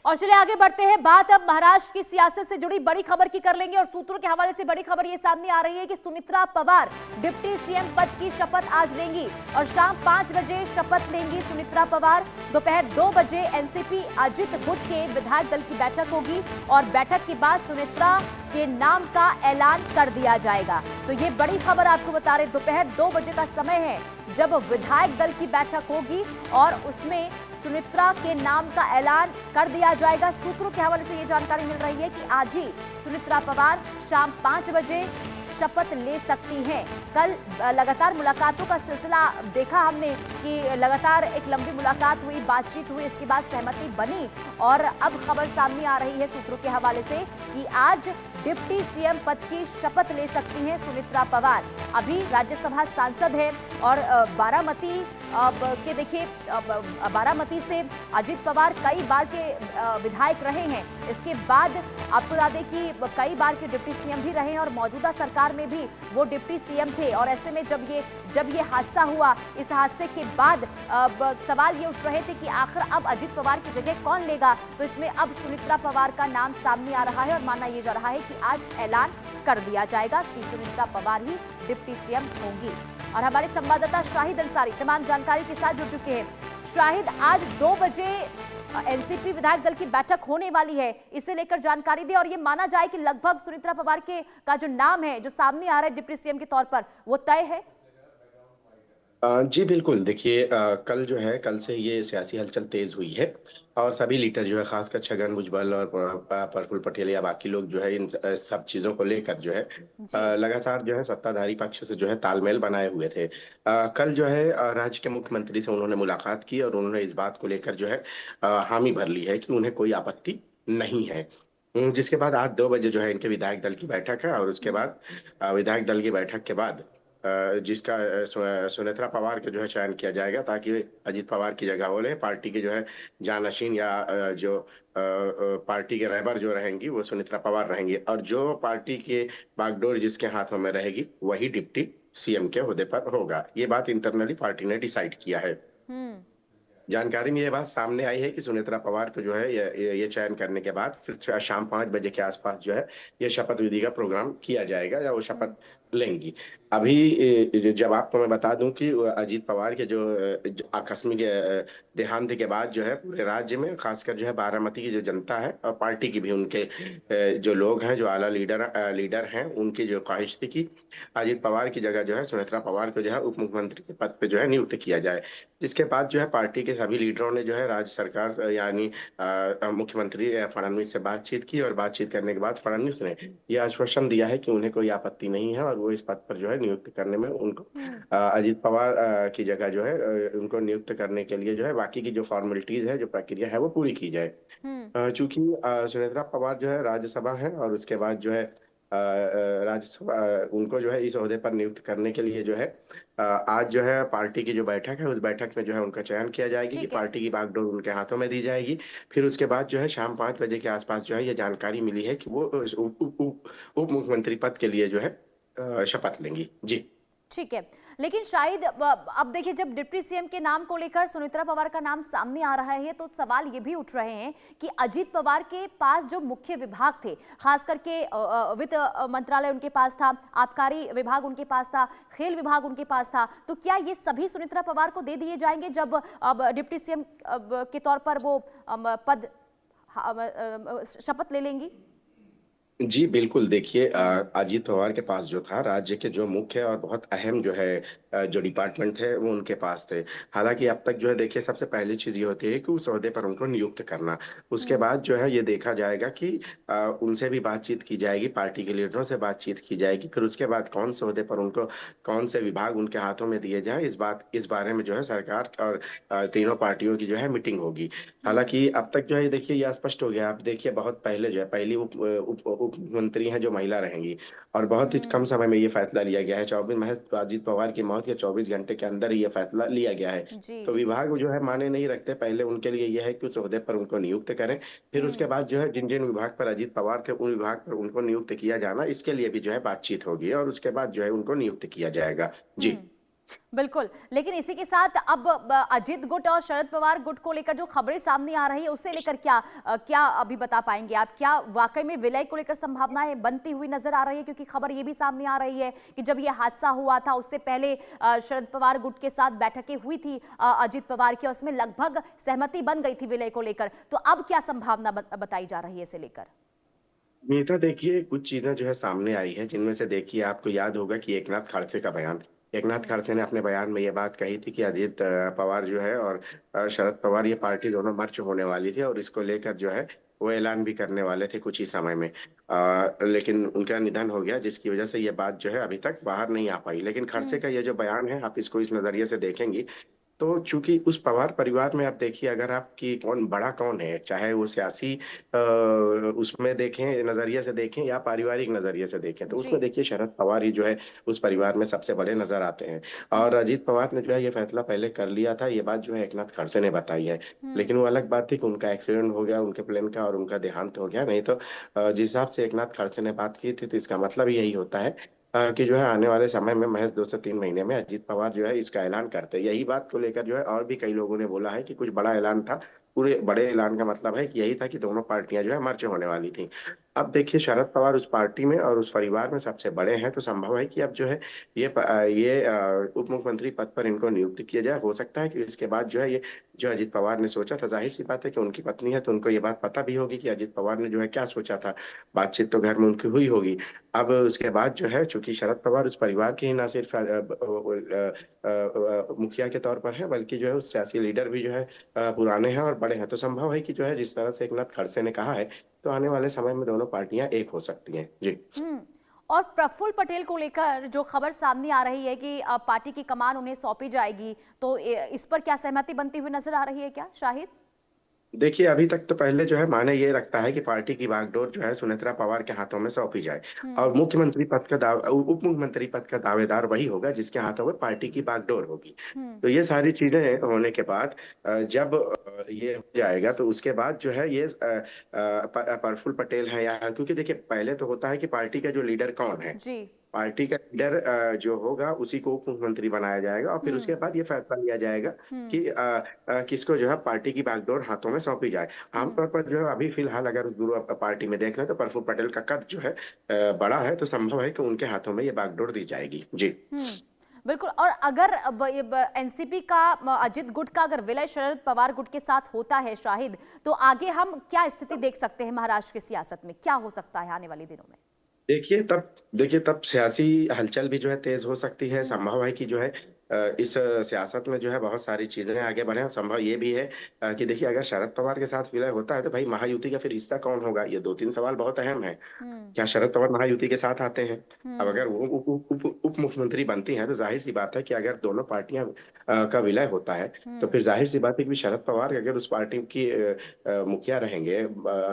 और चलिए आगे बढ़ते हैं। बात अब महाराष्ट्र की सियासत से जुड़ी बड़ी खबर की कर लेंगे और सूत्रों के हवाले से बड़ी खबर ये सामने आ रही है कि सुमित्रा पवार डिप्टी सीएम पद की शपथ आज लेंगी और शाम 5 बजे शपथ लेंगी सुमित्रा पवार। दोपहर 2 बजे एनसीपी अजित गुट के विधायक दल की बैठक होगी और बैठक के बाद सुमित्रा के नाम का ऐलान कर दिया जाएगा। तो ये बड़ी खबर आपको बता रहे, दोपहर 2 बजे का समय है जब विधायक दल की बैठक होगी और उसमें सुमित्रा के नाम का ऐलान कर दिया जाएगा। सूत्रों के हवाले से ये जानकारी मिल रही है कि आज ही सुमित्रा पवार शाम 5 बजे शपथ ले सकती हैं। कल लगातार मुलाकातों का सिलसिला देखा हमने कि लगातार एक लंबी मुलाकात हुई, बातचीत हुई, इसके बाद सहमति बनी और अब खबर सामने आ रही है सूत्रों के हवाले से कि आज डिप्टी सीएम पद की शपथ ले सकती हैं सुमित्रा पवार। अभी राज्यसभा सांसद है और बारामती के देखिए बारामती से अजित पवार कई बार के विधायक रहे हैं। इसके बाद आपको बता दें कि कई बार के डिप्टी सीएम भी रहे हैं और मौजूदा सरकार में भी वो डिप्टी सीएम थे। और ऐसे में जब ये हादसा हुआ, इस हादसे के बाद सवाल ये उठ रहे थे कि आखिर अब अजित पवार की जगह कौन लेगा। तो इसमें अब सुमित्रा पवार का नाम सामने आ रहा है और माना यह जा रहा है कि आज ऐलान कर दिया जाएगा कि सुमित्रा पवार ही डिप्टी सीएम होंगी। और हमारे संवाददाता शाहिद अंसारी तमाम जानकारी के साथ जुड़ चुके हैं। शाहिद, आज 2 बजे एनसीपी विधायक दल की बैठक होने वाली है, इसे लेकर जानकारी दे और ये माना जाए कि लगभग सुमित्रा पवार का जो नाम है जो सामने आ रहा है डिप्टी सीएम के तौर पर, वो तय है। जी बिल्कुल। देखिए, कल जो है, कल से ये सियासी हलचल तेज हुई है और सभी लीडर जो है, खासकर छगन भुजबल और प्रफुल्ल पटेल या बाकी लोग जो है, इन सब चीजों को लेकर जो है जी। लगातार जो है सत्ताधारी पक्ष से जो है तालमेल बनाए हुए थे। कल जो है राज्य के मुख्यमंत्री से उन्होंने मुलाकात की और उन्होंने इस बात को लेकर जो है हामी भर ली है कि उन्हें कोई आपत्ति नहीं है। जिसके बाद आज 2 बजे जो है इनके विधायक दल की बैठक है और उसके बाद विधायक दल की बैठक के बाद जिसका सुनेत्रा पवार का जो है चयन किया जाएगा ताकि अजीत पवार की जगह वो ले। पार्टी के जो है जानशीन या जो पार्टी के रहबर जो रहेंगी वो सुनेत्रा पवार रहेंगी और जो पार्टी के बागडोर जिसके हाथों में रहेगी वही डिप्टी सीएम के ओहदे पर होगा। ये बात इंटरनली पार्टी ने डिसाइड किया है। हम्म। जानकारी में ये बात सामने आई है कि सुनेत्रा पवार को जो है ये चयन करने के बाद फिर शाम 5 बजे के आसपास जो है ये शपथ विधि का प्रोग्राम किया जाएगा या वो शपथ लेंगी। अभी जब आपको मैं बता दूं कि अजीत पवार के जो आकस्मिक देहांत के बाद जो है पूरे राज्य में, खासकर जो है बारामती की जो जनता है और पार्टी की भी, उनके जो लोग हैं, जो आला लीडर हैं, उनकी जो ख्वाहिश थी कि अजीत पवार की जगह जो है सुनेत्रा पवार को जो है उप मुख्यमंत्री के पद पे जो है नियुक्त किया जाए। जिसके बाद जो है पार्टी के सभी लीडरों ने जो है राज्य सरकार यानी मुख्यमंत्री फडणवीस से बातचीत की और बातचीत करने के बाद फडणवीस ने यह आश्वासन दिया है कि उन्हें कोई आपत्ति नहीं है और वो इस पद पर जो है नियुक्त करने में उनको हम्म। अजीत पवार की जगह जो है उनको नियुक्त करने के लिए जो है बाकी की जो फॉर्मेलिटीज है, जो प्रक्रिया है, वो पूरी की जाए। हम्म। चूंकि सुनेत्रा पवार जो है राज्यसभा है और उसके बाद जो है राज्यसभा उनको जो है इस ओहदे पर नियुक्त करने के लिए जो है आज जो है पार्टी की जो बैठक है, उस बैठक में जो है उनका चयन किया जाएगी कि ठीक है। पार्टी की बागडोर उनके हाथों में दी जाएगी। फिर उसके बाद जो है शाम 5 बजे के आसपास जो है ये जानकारी मिली है कि वो उप मुख्यमंत्री पद के लिए जो है शपथ लेंगी। जी। ठीक है। लेकिन शायद अब देखिए, जब डिप्टी सीएम के नाम को लेकर सुनेत्रा पवार का नाम सामने आ रहा है तो सवाल ये भी उठ रहे हैं कि अजीत पवार के पास जो मुख्य विभाग थे, खास करके वित्त मंत्रालय उनके पास था, आबकारी विभाग उनके पास था, खेल विभाग उनके पास था, तो क्या ये सभी सुनेत्रा पवार को दे दिए जाएंगे जब अब डिप्टी सीएम के तौर पर वो पद शपथ ले लेंगी? जी बिल्कुल। देखिए, अजीत पवार के पास जो था राज्य के जो मुख्य और बहुत अहम जो है जो डिपार्टमेंट थे वो उनके पास थे। हालांकि अब तक जो है देखिए सबसे पहली चीज ये होती है कि उस ओहदे पर उनको नियुक्त करना। उसके हम्म। बाद जो है ये देखा जाएगा कि उनसे भी बातचीत की जाएगी, पार्टी के लीडरों से बातचीत की जाएगी। फिर उसके बाद कौन से ओहदे पर उनको, कौन से विभाग उनके हाथों में दिए जाए, इस बारे में जो है सरकार और तीनों पार्टियों की जो है मीटिंग होगी। हम्म। हालांकि अब तक जो है देखिए ये स्पष्ट हो गया। आप देखिए बहुत पहले जो है पहली उप मंत्री हैं जो महिला रहेंगी और बहुत ही कम हम्म। समय में ये फैसला लिया गया है। 24 महज अजीत पवार की मौत के 24 घंटे के अंदर ही ये फैसला लिया गया है। जी। तो विभाग जो है माने नहीं रखते, पहले उनके लिए यह है कि उस ओहदे पर उनको नियुक्त करें। फिर उसके हम्म। बाद जो है जिन जिन विभाग पर अजीत पवार थे उन विभाग पर उनको नियुक्त किया जाना, इसके लिए भी जो है बातचीत होगी और उसके बाद जो है उनको नियुक्त किया जाएगा। जी। हम्म। बिल्कुल, लेकिन इसी के साथ अब अजीत गुट और शरद पवार गुट को लेकर जो खबरें सामने आ रही है, उससे लेकर क्या अभी बता पाएंगे आप? क्या वाकई में विलय को लेकर संभावनाएं बनती हुई नजर आ रही है? क्योंकि खबर ये भी सामने आ रही है कि जब ये हादसा हुआ था, उससे पहले शरद पवार गुट के साथ बैठकें हुई थी अजीत पवार की, उसमें लगभग सहमति बन गई थी विलय को लेकर। तो अब क्या संभावना बताई जा रही है इसे लेकर? नेता देखिए कुछ चीजें जो है सामने आई है, जिनमें से देखिए आपको याद होगा कि एकनाथ खड़से का बयान। एकनाथ हम्म। खड़से ने अपने बयान में ये बात कही थी कि अजीत पवार जो है और शरद पवार, ये पार्टी दोनों मर्ज होने वाली थी और इसको लेकर जो है वो ऐलान भी करने वाले थे कुछ ही समय में। लेकिन उनका निधन हो गया, जिसकी वजह से ये बात जो है अभी तक बाहर नहीं आ पाई। लेकिन खड़से हम्म। का ये जो बयान है, आप इसको इस नजरिए से देखेंगी तो चूंकि उस पवार परिवार में आप देखिए, अगर आपकी कौन बड़ा कौन है, चाहे वो सियासी उसमें देखें, नजरिए से देखें या पारिवारिक नजरिए से देखें, तो जी। उसमें देखिए शरद पवार ही जो है उस परिवार में सबसे बड़े नजर आते हैं। और हम्म। अजीत पवार ने जो है ये फैसला पहले कर लिया था, ये बात जो है एकनाथ खड़से ने बताई है। हम्म। लेकिन वो अलग बात थी कि उनका एक्सीडेंट हो गया, उनके प्लेन का, और उनका देहांत हो गया। नहीं तो जिस हिसाब से एकनाथ खड़से ने बात की थी, तो इसका मतलब यही होता है कि जो है आने वाले समय में महज 2 से 3 महीने में अजीत पवार जो है इसका ऐलान करते हैं। यही बात को लेकर जो है और भी कई लोगों ने बोला है कि कुछ बड़ा ऐलान था। पूरे बड़े ऐलान का मतलब है कि यही था कि दोनों पार्टियां जो है मर्ज होने वाली थी। अब देखिए शरद पवार उस पार्टी में और उस परिवार में सबसे बड़े हैं, तो संभव है कि अब जो है ये उप मुख्यमंत्री पद पर इनको नियुक्त किया जाए। हो सकता है कि इसके बाद जो है ये जो अजीत पवार ने सोचा था, जाहिर सी बात है कि उनकी पत्नी है तो उनको ये बात पता भी होगी कि अजीत पवार ने जो है क्या सोचा था। बातचीत तो घर में उनकी हुई होगी। अब उसके बाद जो है, चूंकि शरद पवार उस परिवार के ही ना सिर्फ मुखिया के तौर पर है, बल्कि जो है उस सियासी लीडर भी जो है पुराने हैं और बड़े हैं, तो संभव है कि जो है जिस तरह से एकनाथ खड़से ने कहा है, तो आने वाले समय में दोनों पार्टियां एक हो सकती हैं। जी। हम्म। और प्रफुल्ल पटेल को लेकर जो खबर सामने आ रही है कि पार्टी की कमान उन्हें सौंपी जाएगी, तो इस पर क्या सहमति बनती हुई नजर आ रही है क्या शाहिद? देखिए अभी तक तो पहले जो है माने ये रखता है कि पार्टी की बागडोर जो है सुनेत्रा पवार के हाथों में सौंपी जाए। हम्म। और मुख्यमंत्री पद का उप मुख्यमंत्री पद का दावेदार वही होगा जिसके हाथों में पार्टी की बागडोर होगी। हम्म। तो ये सारी चीजें होने के बाद जब ये हो जाएगा, तो उसके बाद जो है ये प्रफुल्ल पटेल है, या क्योंकि देखिए पहले तो होता है कि पार्टी का जो लीडर कौन है, जी। पार्टी का लीडर जो होगा उसी को उप मुख्यमंत्री बनाया जाएगा, और फिर उसके हम्म। बाद ये फैसला लिया जाएगा हम्म। कि किसको जो है पार्टी की बागडोर हाथों में सौंपी जाए। हम्म। आमतौर पर जो है अभी फिलहाल अगर पार्टी में देख लें तो प्रफुल्ल पटेल का कद जो है बड़ा है, तो संभव है कि उनके हाथों में ये बागडोर दी जाएगी। जी। हम्म। बिल्कुल। और अगर एनसीपी का अजित गुट का अगर विलय शरद पवार गुट के साथ होता है शाहिद, तो आगे हम क्या स्थिति देख सकते हैं महाराष्ट्र की सियासत में? क्या हो सकता है आने वाले दिनों में? देखिए तब सियासी हलचल भी जो है तेज हो सकती है। हम्म। संभव है कि जो है इस सियासत में जो है बहुत सारी चीजें आगे बढ़े, और संभव ये भी है कि देखिए अगर शरद पवार के साथ विलय होता है तो भाई महायुति का फिर हिस्सा कौन होगा, ये 2-3 सवाल बहुत अहम है। हम्म। क्या शरद पवार महायुति के साथ आते हैं? अब हम्म। अगर वो उप मुख्यमंत्री बनती हैं, तो जाहिर सी बात है कि अगर दोनों पार्टियां का विलय होता है, तो हम्म। फिर जाहिर सी बात है कि शरद पवार अगर उस पार्टी की मुखिया रहेंगे,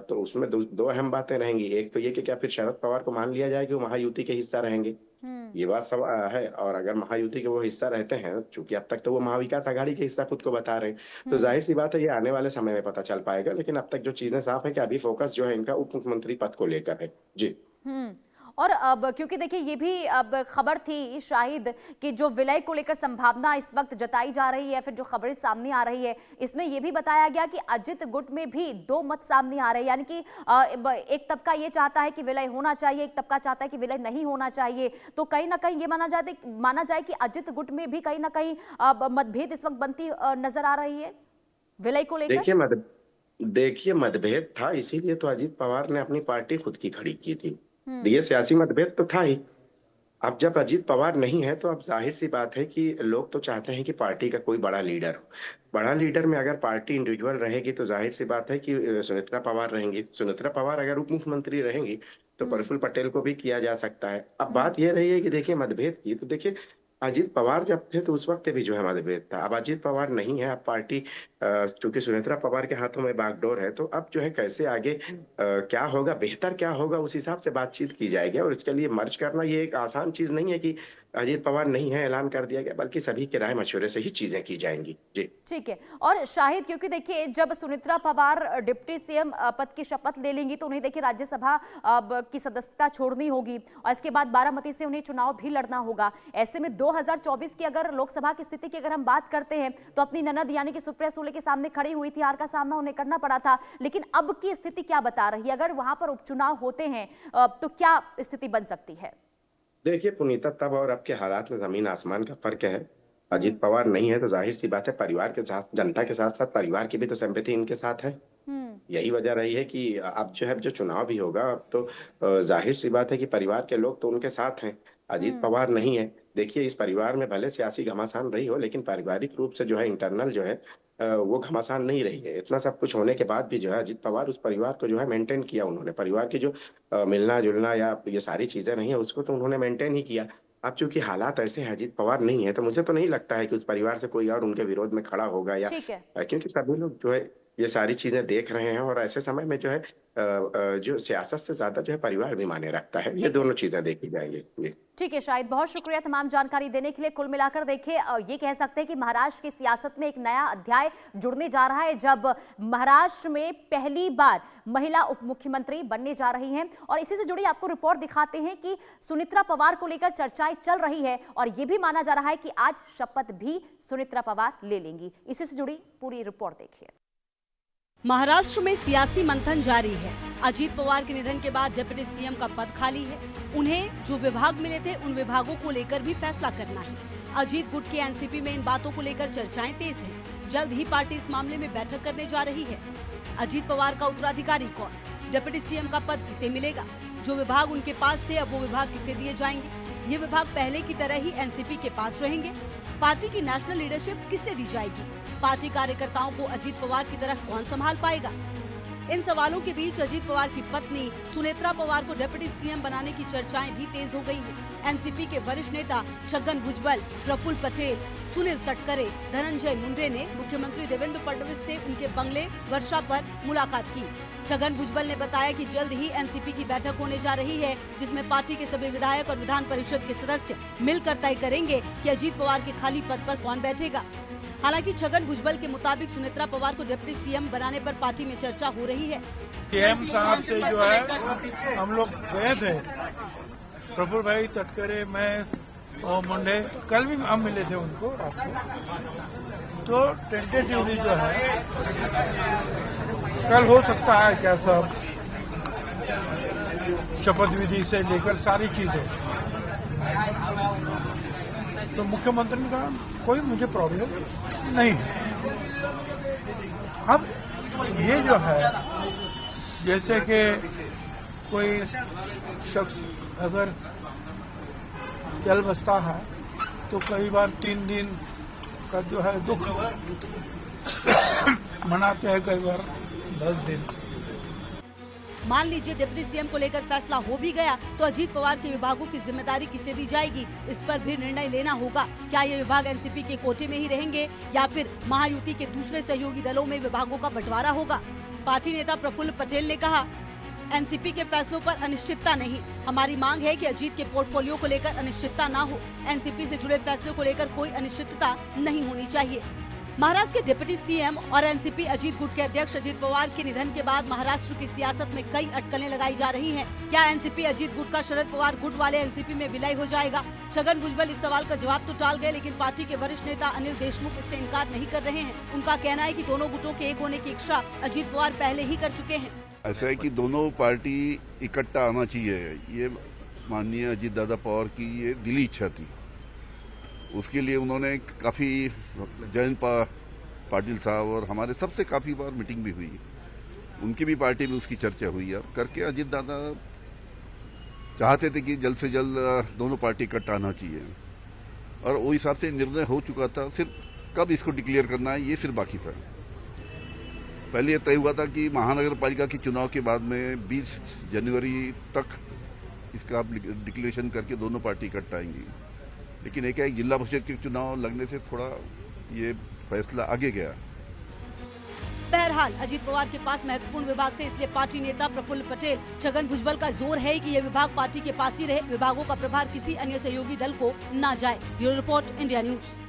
तो उसमें दो अहम बातें रहेंगी। एक तो ये कि क्या फिर शरद पवार को मान लिया जाए कि वो महायुति के हिस्सा रहेंगे, हम्म। ये बात सब है। और अगर महायुति के वो हिस्सा रहते हैं, क्योंकि अब तक तो वो महाविकास आघाड़ी के हिस्सा खुद को बता रहे हैं, तो हम्म। जाहिर सी बात है ये आने वाले समय में पता चल पाएगा। लेकिन अब तक जो चीजें साफ है कि अभी फोकस जो है इनका उप मुख्यमंत्री पद को लेकर है। जी। हम्म। और अब क्योंकि देखिए ये भी अब खबर थी शाहिद कि जो विलय को लेकर संभावना इस वक्त जताई जा रही है, फिर जो खबरें सामने आ रही है, इसमें ये भी बताया गया कि अजित गुट में भी दो मत सामने आ रहे हैं। यानी कि एक तबका ये चाहता है कि विलय होना चाहिए, एक तबका चाहता है कि विलय नहीं होना चाहिए। तो कहीं ना कहीं ये माना जाए कि अजित गुट में भी कहीं ना कहीं मतभेद इस वक्त बनती नजर आ रही है विलय को लेकर। देखिए मतभेद था, इसीलिए तो अजीत पवार ने अपनी पार्टी खुद की खड़ी की थी। हम्म। ये सियासी मतभेद तो था ही। अब जब अजीत पवार नहीं है, तो अब जाहिर सी बात है कि लोग तो चाहते हैं कि पार्टी का कोई बड़ा लीडर हो। बड़ा लीडर में अगर पार्टी इंडिविजुअल रहेगी, तो जाहिर सी बात है कि सुनेत्रा पवार रहेंगी। सुनेत्रा पवार अगर उप मुख्यमंत्री रहेंगी, तो हम्म। प्रफुल्ल पटेल को भी किया जा सकता है। अब हम्म। बात यह रही है कि देखिए मतभेद की, तो देखिए अजीत पवार जब थे तो उस वक्त भी जो है मतभेद था। अब अजीत पवार नहीं है, अब पार्टी चूंकि सुनेत्रा पवार के हाथों में बागडोर है, तो अब जो है कैसे आगे क्या होगा, बेहतर क्या होगा, उस हिसाब से बातचीत की जाएगी। और इसके लिए मर्ज करना ये एक आसान चीज नहीं है कि अजीत पवार नहीं है ऐलान कर दिया गया, बल्कि सभी के राय मशवरे से ही चीजें की जाएंगी। जी ठीक है। और शाहिद, क्योंकि देखिए जब सुनेत्रा पवार डिप्टी सीएम पद की शपथ ले लेंगी तो उन्हें देखिए राज्यसभा की सदस्यता छोड़नी होगी और इसके बाद बारामती से उन्हें चुनाव भी लड़ना होगा। ऐसे में 2024 की अगर लोकसभा की स्थिति की अगर हम बात करते हैं तो अपनी ननद यानी कि सुप्रिया सुले के सामने खड़ी हुई थी, हार का सामना उन्हें करना पड़ा था, लेकिन अब की स्थिति क्या बता रही है? अगर वहां पर उपचुनाव होते हैं तो क्या स्थिति बन सकती है? देखिए पुनीता, तब और अब के हालात में जमीन आसमान का फर्क है। अजीत पवार नहीं है तो जाहिर सी बात है परिवार के साथ, जनता के साथ साथ परिवार की भी तो सिंपैथी इनके साथ है। यही वजह रही है कि अब जो है जो चुनाव भी होगा, अब तो जाहिर सी बात है कि परिवार के लोग तो उनके साथ हैं, अजीत पवार नहीं है। देखिए इस परिवार में भले सियासी घमासान रही हो, लेकिन पारिवारिक रूप से जो है इंटरनल जो है वो घमासान नहीं रही है। इतना सब कुछ होने के बाद भी जो है अजीत पवार उस परिवार को जो है मेंटेन किया उन्होंने। परिवार की जो मिलना जुलना या ये सारी चीजें नहीं है उसको तो उन्होंने मेंटेन ही किया। अब चूंकि हालात ऐसे हैं, अजीत पवार नहीं है, तो मुझे तो नहीं लगता है कि उस परिवार से कोई और उनके विरोध में खड़ा होगा या ठीक है। क्योंकि सभी लोग जो है ये सारी चीजें देख रहे हैं और ऐसे समय में जो है जो सियासत से ज्यादा जो है परिवार भी मायने रखता है। ये दोनों चीजें देखी जाएंगी। जी ठीक है शाहिद, बहुत शुक्रिया तमाम जानकारी देने के लिए। कुल मिलाकर देखिए ये कह सकते हैं कि महाराष्ट्र की सियासत में एक नया अध्याय जुड़ने जा रहा है, जब महाराष्ट्र में पहली बार महिला उप मुख्यमंत्री बनने जा रही हैं। और इसी से जुड़ी आपको रिपोर्ट दिखाते हैं कि सुनेत्रा पवार को लेकर चर्चाएं चल रही है और यह भी माना जा रहा है कि आज शपथ भी सुनेत्रा पवार ले लेंगी। इसी से जुड़ी पूरी रिपोर्ट देखिए। महाराष्ट्र में सियासी मंथन जारी है। अजीत पवार के निधन के बाद डिप्टी सीएम का पद खाली है। उन्हें जो विभाग मिले थे उन विभागों को लेकर भी फैसला करना है। अजीत गुट के एनसीपी में इन बातों को लेकर चर्चाएं तेज हैं। जल्द ही पार्टी इस मामले में बैठक करने जा रही है। अजीत पवार का उत्तराधिकारी कौन, डिप्टी सीएम का पद किसे मिलेगा, जो विभाग उनके पास थे अब वो विभाग किसे दिए जाएंगे, ये विभाग पहले की तरह ही एनसीपी के पास रहेंगे, पार्टी की नेशनल लीडरशिप किससे दी जाएगी, पार्टी कार्यकर्ताओं को अजीत पवार की तरह कौन संभाल पाएगा। इन सवालों के बीच अजीत पवार की पत्नी सुनेत्रा पवार को डिप्टी सीएम बनाने की चर्चाएं भी तेज हो गई हैं। एनसीपी के वरिष्ठ नेता छगन भुजबल, प्रफुल्ल पटेल, सुनील तटकरे, धनंजय मुंडे ने मुख्यमंत्री देवेंद्र फडणवीस से उनके बंगले वर्षा पर मुलाकात की। छगन भुजबल ने बताया कि जल्द ही एनसीपी की बैठक होने जा रही है, जिसमें पार्टी के सभी विधायक और विधान परिषद के सदस्य मिलकर तय करेंगे कि अजीत पवार के खाली पद पर कौन बैठेगा। हालांकि छगन भुजबल के मुताबिक सुनेत्रा पवार को डिप्टी सीएम बनाने पर पार्टी में चर्चा हो रही है। सीएम साहब से जो है हम लोग गए थे, प्रफुल्ल भाई, तटकरे, मैं और मुंडे, कल भी हम मिले थे उनको रात को। तो टेंटेटिवली जो है कल हो सकता है क्या सब शपथ विधि से लेकर सारी चीजें, तो मुख्यमंत्री ने कहा कोई मुझे प्रॉब्लम नहीं है। अब ये जो है जैसे कि कोई शख्स अगर चल बसता है तो कई बार 3 दिन का जो है दुख मनाते हैं, कई बार 10 दिन। मान लीजिए डिप्टी सीएम को लेकर फैसला हो भी गया तो अजीत पवार के विभागों की जिम्मेदारी किसे दी जाएगी, इस पर भी निर्णय लेना होगा। क्या ये विभाग एनसीपी के कोटे में ही रहेंगे या फिर महायुति के दूसरे सहयोगी दलों में विभागों का बंटवारा होगा। पार्टी नेता प्रफुल्ल पटेल ने कहा, एनसीपी के फैसलों पर अनिश्चितता नहीं, हमारी मांग है कि अजीत के पोर्टफोलियो को लेकर अनिश्चितता ना हो। एनसीपी से जुड़े फैसलों को लेकर कोई अनिश्चितता नहीं होनी चाहिए। महाराष्ट्र के डिप्टी सीएम और एनसीपी अजीत गुट के अध्यक्ष अजीत पवार के निधन के बाद महाराष्ट्र की सियासत में कई अटकलें लगाई जा रही हैं। क्या एनसीपी अजीत गुट का शरद पवार गुट वाले एनसीपी में विलय हो जाएगा? छगन भुजबल इस सवाल का जवाब तो टाल गए, लेकिन पार्टी के वरिष्ठ नेता अनिल देशमुख इससे इनकार नहीं कर रहे हैं। उनका कहना है कि दोनों गुटों के एक होने की इच्छा अजीत पवार पहले ही कर चुके हैं। ऐसा है कि दोनों पार्टी इकट्ठा आना चाहिए, ये माननीय अजीत दादा पवार की ये दिली इच्छा थी। उसके लिए उन्होंने काफी जयंत पाटिल साहब और हमारे सबसे काफी बार मीटिंग भी हुई, उनकी भी पार्टी में उसकी चर्चा हुई है। करके अजीत दादा चाहते थे कि जल्द से जल्द दोनों पार्टी इकट्ठा आना चाहिए और वो हिसाब से निर्णय हो चुका था। सिर्फ कब इसको डिक्लेयर करना है ये सिर्फ बाकी था। पहले यह तय हुआ था कि महानगर पालिका के चुनाव के बाद में 20 जनवरी तक इसका डिक्लेरेशन करके दोनों पार्टी इकट्ठा आएंगी, लेकिन एक जिला परिषद के चुनाव लगने से थोड़ा ये फैसला आगे गया। बहरहाल अजीत पवार के पास महत्वपूर्ण विभाग थे, इसलिए पार्टी नेता प्रफुल्ल पटेल, छगन भुजबल का जोर है कि ये विभाग पार्टी के पास ही रहे, विभागों का प्रभार किसी अन्य सहयोगी दल को न जाए। Bureau report, India news.